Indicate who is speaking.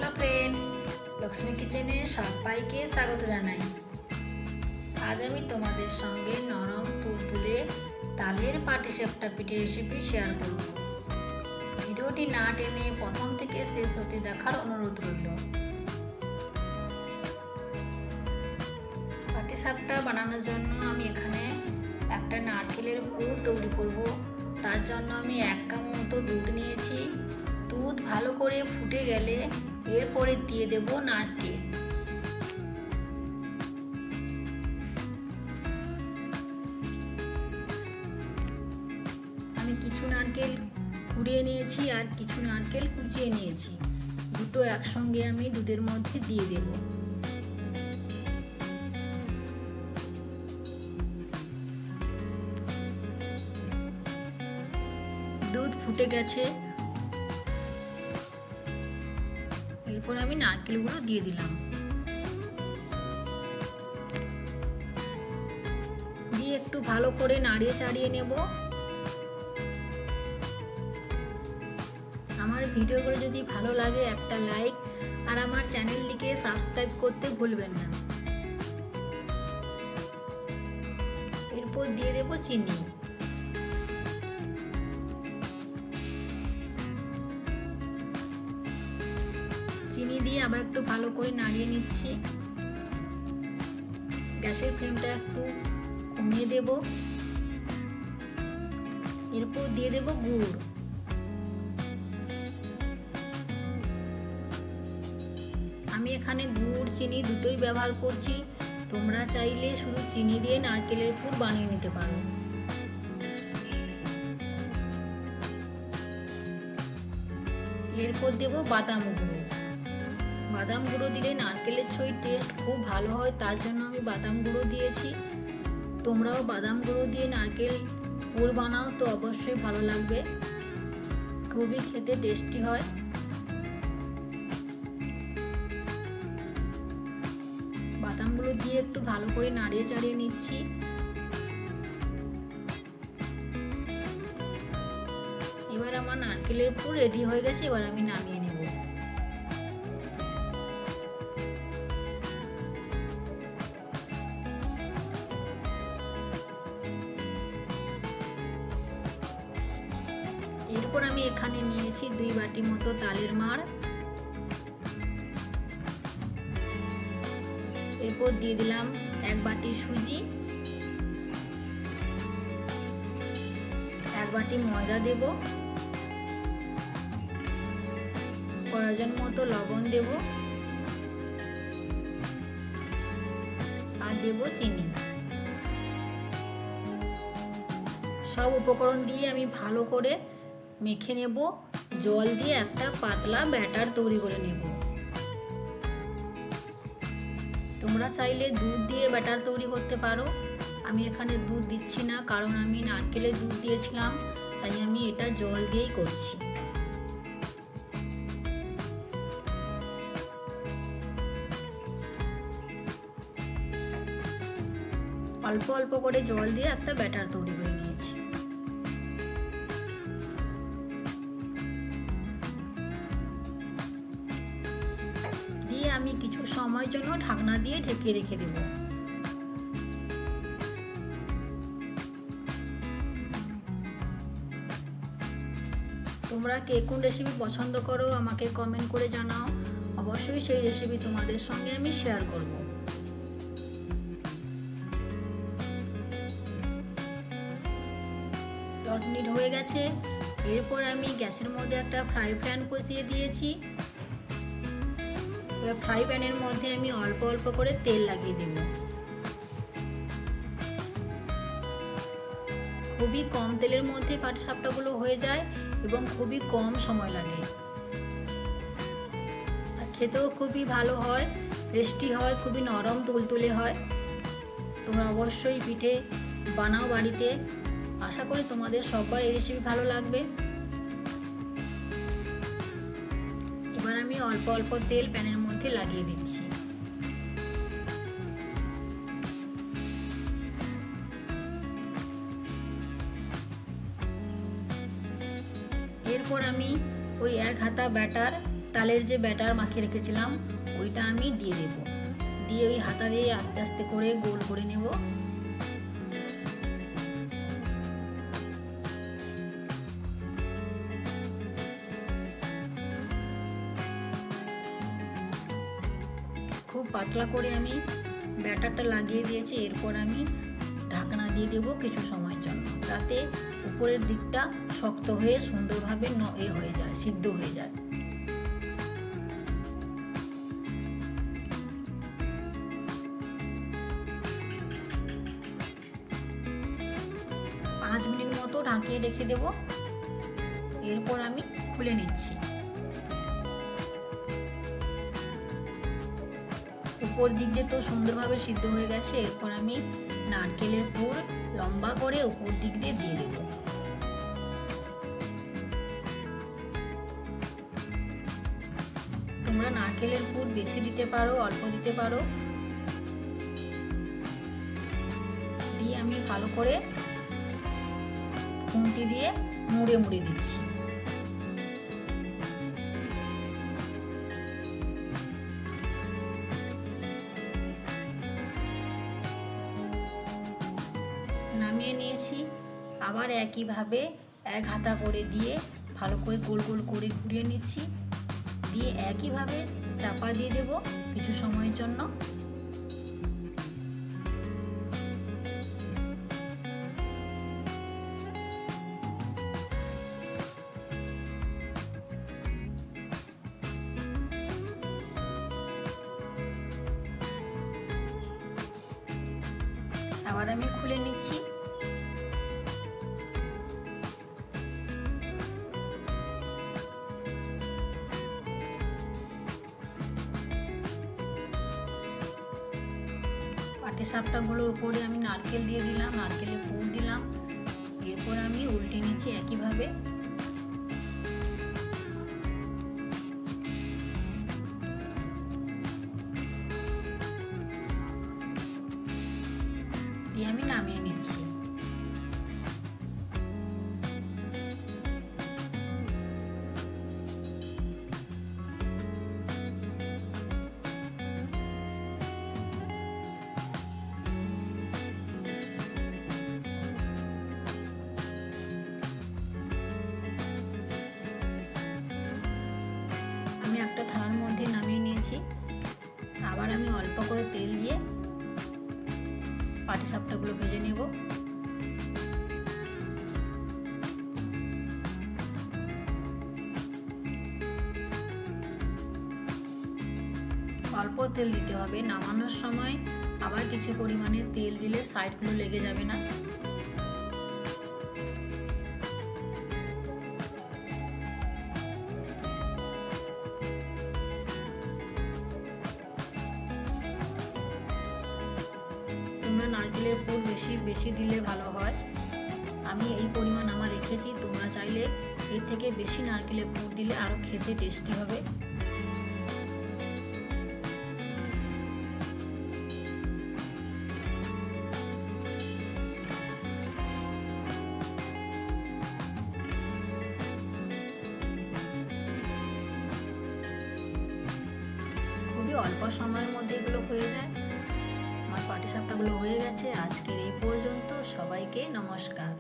Speaker 1: Hello friends, Lakshmi কিচেনে সবাইকে স্বাগত জানাই। আজ আমি তোমাদের সঙ্গে নরম তুলতুলে তালের পাটিসাপটা পিঠে রেসিপি শেয়ার করব। ভিডিওটি না টেনে প্রথম থেকে শেষ অবধি দেখার অনুরোধ রইল। পাটিসাপটা বানানোর জন্য আমি এখানে একটা নারকেলের পুর তৈরি করব। তার জন্য আমি 1 কাপ মতো দুধ নিয়েছি। দুধ ভালো করে ফুটে গেলে এরপরে দিয়ে দেব নারকেল। আমি কিছু নারকেল কুড়িয়ে নিয়েছি আর কিছু নারকেল কুচিয়ে নিয়েছি। দুটো একসঙ্গে আমি দুধের মধ্যে দিয়ে দেব। দুধ ফুটে গেছে, এরপর আমি নারকেলগুলো দিয়ে দিলাম। দিয়ে একটু ভালো করে নাড়িয়ে চাড়িয়ে নেব। আমার ভিডিওগুলো যদি ভালো লাগে একটা লাইক আর আমার চ্যানেলটিকে সাবস্ক্রাইব করতে ভুলবেন না। এরপর দিয়ে দেব চিনি। চিনি দিয়ে আবার একটু ভালো করে নাড়িয়ে নিচ্ছি। গ্যাসের ফ্লেমটা একটু কমিয়ে দেব। এরপর দিয়ে দেব গুড়। আমি এখানে গুড় চিনি দুটোই ব্যবহার করছি। তোমরা চাইলে শুধু চিনি দিয়ে নারকেলের পুর বানিয়ে নিতে পারো। এরপর দেব বাদাম গুঁড়ো। বাদাম গুঁড়ো দিলে নারকেলের ছই টেস্ট খুব ভালো হয়, তার জন্য আমি বাদাম গুঁড়ো দিয়েছি। তোমরাও বাদাম গুঁড়ো দিয়ে নারকেল পুর বানাও তো অবশ্যই ভালো লাগবে, খুবই খেতে টেস্টি হয়। বাদামগুলো দিয়ে একটু ভালো করে নাড়িয়ে চাড়িয়ে নিচ্ছি। এবার আমার নারকেলের পুর রেডি হয়ে গেছে, এবার আমি নামিয়ে নেব। এরপর আমি এখানে নিয়েছি 2 বাটি মতো তালের মাড়। এরপর দিয়ে দিলাম 1 বাটি সুজি, 1 বাটি ময়দা দেব, প্রয়োজন মতো লবণ দেব আর দেব চিনি। সব উপকরণ দিয়ে আমি ভালো করে মেখে নেব। জল দিয়ে একটা পাতলা ব্যাটার তৈরি করে নেব। তোমরা চাইলে দুধ দিয়ে ব্যাটার তৈরি করতে পারো। আমি এখানে দুধ দিচ্ছি না, কারণ আমি নারকেলের দুধ দিয়েছিলাম, তাই আমি এটা জল দিয়েই করছি। অল্প অল্প করে জল দিয়ে একটা ব্যাটার তৈরি করে নিয়েছি। দিয়ে আমি কিছু সময়ের জন্য ঢাকনা দিয়ে ঢেকে রেখে দেব। তোমরা কে কোন রেসিপি পছন্দ করো আমাকে কমেন্ট করে জানাও। অবশ্যই সেই রেসিপি তোমাদের সঙ্গে আমি শেয়ার করব। দশ মিনিট হয়ে গেছে। এরপর আমি গ্যাসের মধ্যে একটা ফ্রাই প্যান বসিয়ে দিয়েছি। ফ্রাই প্যানের মধ্যে আমি অল্প অল্প করে তেল লাগিয়ে দেব। খুবই কম তেলের মধ্যে পাটিসাপটাগুলো হয়ে যায় এবং খুবই কম সময় লাগে, আর খেতেও খুবই ভালো হয়, টেস্টি হয়, খুবই নরম তুলতুলে হয়। তোমরা অবশ্যই পিঠে বানাও বাড়িতে। আশা করি তোমাদের সবার এই রেসিপি ভালো লাগবে। এবার আমি অল্প অল্প তেল প্যানের মধ্যে লাগিয়ে দিচ্ছি। এরপর আমি ওই 1 হাতা ব্যাটার তালের যে ব্যাটার মাখিয়ে রেখেছিলাম ওইটা আমি দিয়ে দেব। দিয়ে ওই হাতা দিয়ে আস্তে আস্তে করে গোল করে নেব। খুব পাতলা করে আমি ব্যাটারটা লাগিয়ে দিয়েছি। এরপর আমি ঢাকনা দিয়ে দেব কিছু সময়ের জন্য, যাতে উপরের দিকটা শক্ত হয়ে সুন্দরভাবে হয়ে যায়, সিদ্ধ হয়ে যায়। পাঁচ মিনিট মতো ঢাকিয়ে রেখে দেব। এরপর আমি খুলে নিচ্ছি। উপর দিক দিয়ে তো সুন্দরভাবে সিদ্ধ হয়ে গেছে। এরপর আমি নারকেলের পুর লম্বা করে উপর দিক দিয়ে দিয়ে দেব। তোমরা নারকেলের পুর বেশি দিতে পারো, অল্প দিতে পারো। দিয়ে আমি ভালো করে খুন্তি দিয়ে মুড়ে মুড়ে দিচ্ছি। নামিয়ে নিয়েছি। আবার একইভাবে এক হাতা করে দিয়ে ভালো করে গোল গোল করে ঘুরিয়ে নিচ্ছি। দিয়ে একইভাবে চাপা দিয়ে দেব কিছু সময়ের জন্য। আবার আমি খুলে নিচ্ছি। পাটিসাপটাগুলোর উপরে আমি নারকেল দিয়ে দিলাম, নারকেলের পুর দিলাম। এরপর আমি উল্টে নিচ্ছি একইভাবে। দিয়ে আমি নামিয়ে নিচ্ছি। আমি একটা থালার মধ্যে নামিয়ে নিয়েছি। আবার আমি অল্প করে তেল দিয়ে পাটিসাপটাগুলো ভেজে নেব। অল্প তেল দিতে হবে, নামানোর সময় আবার কিছু পরিমাণে তেল দিলে সাইডগুলো লেগে যাবে না। তোমরা নারকেলের পুর বেশি দিলে ভালো হয়। আমি এই পরিমাণ আমার রেখেছি, তোমরা চাইলে এর থেকে বেশি নারকেলের পুর দিলে আরো খেতে টেস্টি হবে। খুবই অল্প সময়ের মধ্যে এগুলো হয়ে যায়। আমার পাটিসাপটাগুলো হয়ে গেছে। আজকের এই পর্যন্ত। সবাইকে নমস্কার।